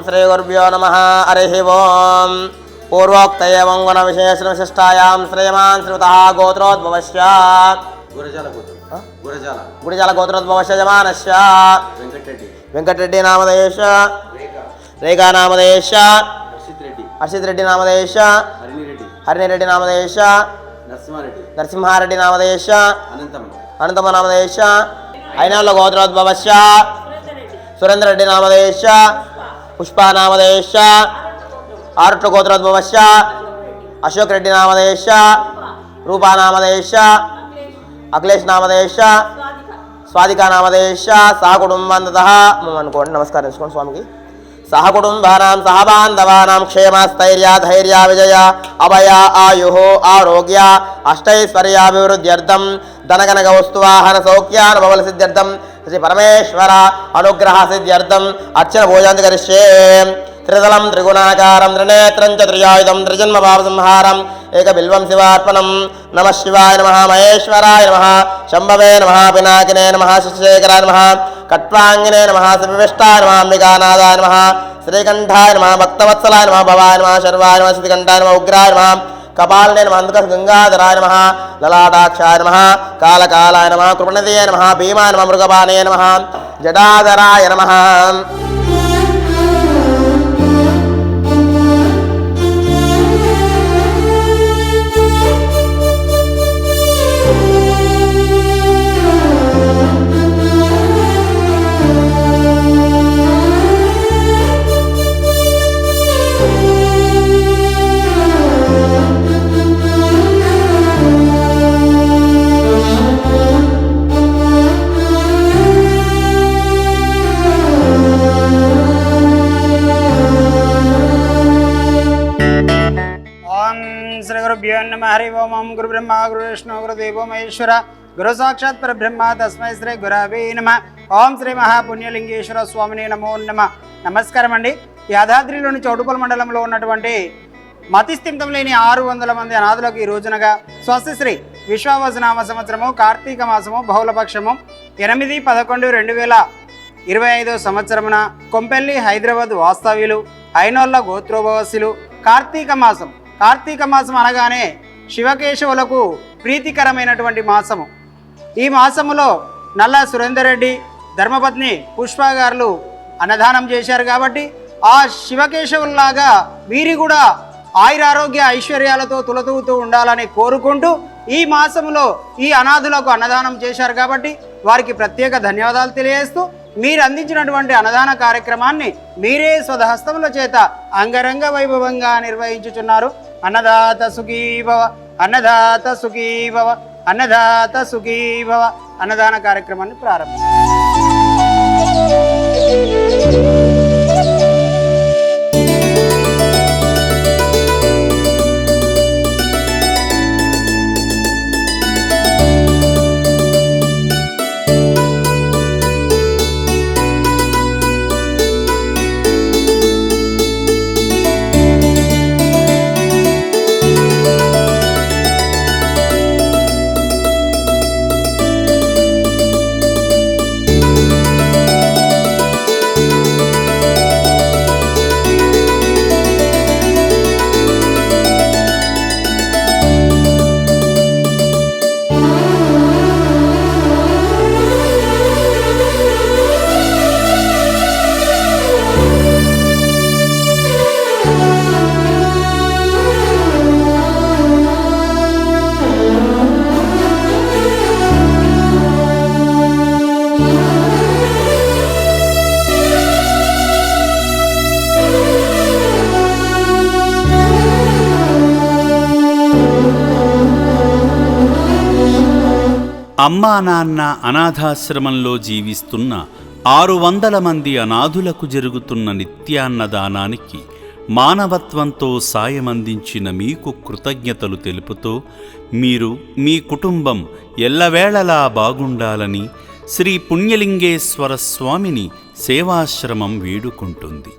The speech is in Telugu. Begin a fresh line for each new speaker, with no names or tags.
శ్రీ గురుభ్యో నమః. హరి ఓం. పూర్వోక్త ఏవం గుణ విశేషణ విశిష్టాయాం శ్రేయమాన్ శ్రీమతః గోత్రోద్భవస్య గుడిజాల గోత్రోద్భవస్య యమానస్య వెంకటరెడ్డి నామధేయస్య రేఖా నామధేయస్య హర్షిత్ రెడ్డి నామధేయస్య హరిణిరెడ్డి నామధేయస్య నరసింహారెడ్డి నామధేయస్య అనంతమ నామధేయస్య ఐనాళ్ళ గోత్రోద్భవస్య సురేంద్రరెడ్డి నామధేయస్య పుష్పా నామధేయస్య ఆరుట్ల గోత్రోద్భవస్య అశోక్ రెడ్డి నామధేయస్య రూపా నామధేయస్య అఖిలేష్ నామధేయస్య స్వాదికా నామధేయస్య సహకుటుంబంతః అనుకోండి. నమస్కరించుకోండి స్వామికి. సహకుటుంబానాం సహబాంధవానాం క్షేమస్థైర్య ధైర్య విజయ అభయ ఆయు ఆరోగ్య అష్టైశ్వర్యాభివృద్ధ్యర్థం ధనగనగ వస్తువాహన సౌఖ్యానుభవల సిద్ధ్యర్థం శ్రీ పరమేశ్వర అనుగ్రహ సిద్ధ్యర్థం అర్చన పూజాంతి కరిష్యే. త్రిదళం త్రిగుణాకారం త్రినేత్రం చ త్రియాయుధం త్రిజన్మ భావ సంహారం ఏక బిల్వం శివార్పణం. నమ శివాయ నమ మహేశ్వరాయ నమ శంభవే నమ పినాకినే నమ శశిశేఖరాయ నమ కట్వాంగినే నమ శివిష్టాయ నమ అంబికానాథాయ నమ శ్రీకంఠాయ నమ భక్తవత్సలాయ నమ భవాయ నమ శర్వాయ నమ శ్రీకంఠాయ నమ ఉగ్రాయ నమ కపాలనే నమ అందుక గంగాధరాయ నమ లలాటాక్షాయ నమ కాళకాలాయ నమ కృపణదీయ నమ భీమాయ నమ మృగపానే నమ జటాధరాయ నమ.
హరి ఓం. గురు బ్రహ్మ గురు విష్ణు గురు దేవో మహేశ్వర గురు సాక్షాత్ పరబ్రహ్మ తస్మై శ్రీ గురవే నమః. ఓం శ్రీ మహాపుణ్యలింగేశ్వర స్వామిని నమో నమః. నమస్కారం అండి. యాదాద్రిలోని చౌటుపల్ మండలంలో ఉన్నటువంటి మతిస్థిమితం లేని 600 మంది అనాథులకు ఈ రోజునగా స్వస్తిశ్రీ విశ్వావసనామ సంవత్సరము కార్తీక మాసము బహుళపక్షము 8/11/2025 సంవత్సరమున కొంపెల్లి హైదరాబాద్ వాస్తవ్యులు ఐనోళ్ళ గోత్రోభవస్సులు కార్తీక మాసం అనగానే శివకేశవులకు ప్రీతికరమైనటువంటి మాసము. ఈ మాసములో నల్ల సురేందర్ రెడ్డి ధర్మపత్ని పుష్ప గారు అన్నదానం చేశారు కాబట్టి ఆ శివకేశవుల్లాగా వీరి కూడా ఆయురారోగ్య ఐశ్వర్యాలతో తులతూగుతూ ఉండాలని కోరుకుంటూ ఈ మాసములో ఈ అనాథులకు అన్నదానం చేశారు కాబట్టి వారికి ప్రత్యేక ధన్యవాదాలు తెలియజేస్తూ మీరు అందించినటువంటి అన్నదాన కార్యక్రమాన్ని మీరే స్వహస్తముల చేత అంగరంగ వైభవంగా నిర్వహించుచున్నారు. అన్నదాత సుఖీ భవ, అన్నదాత సుఖీ భవ, అన్నదాత సుఖీ భవ. అన్నదాన కార్యక్రమాన్ని ప్రారంభించారు.
అమ్మా నాన్న అనాథాశ్రమంలో జీవిస్తున్న 600 మంది అనాథులకు జరుగుతున్న నిత్యాన్నదానానికి మానవత్వంతో సాయమందించిన మీకు కృతజ్ఞతలు తెలుపుతూ మీరు మీ కుటుంబం ఎల్లవేళలా బాగుండాలని శ్రీ పుణ్యలింగేశ్వర స్వామిని సేవాశ్రమం వేడుకుంటుంది.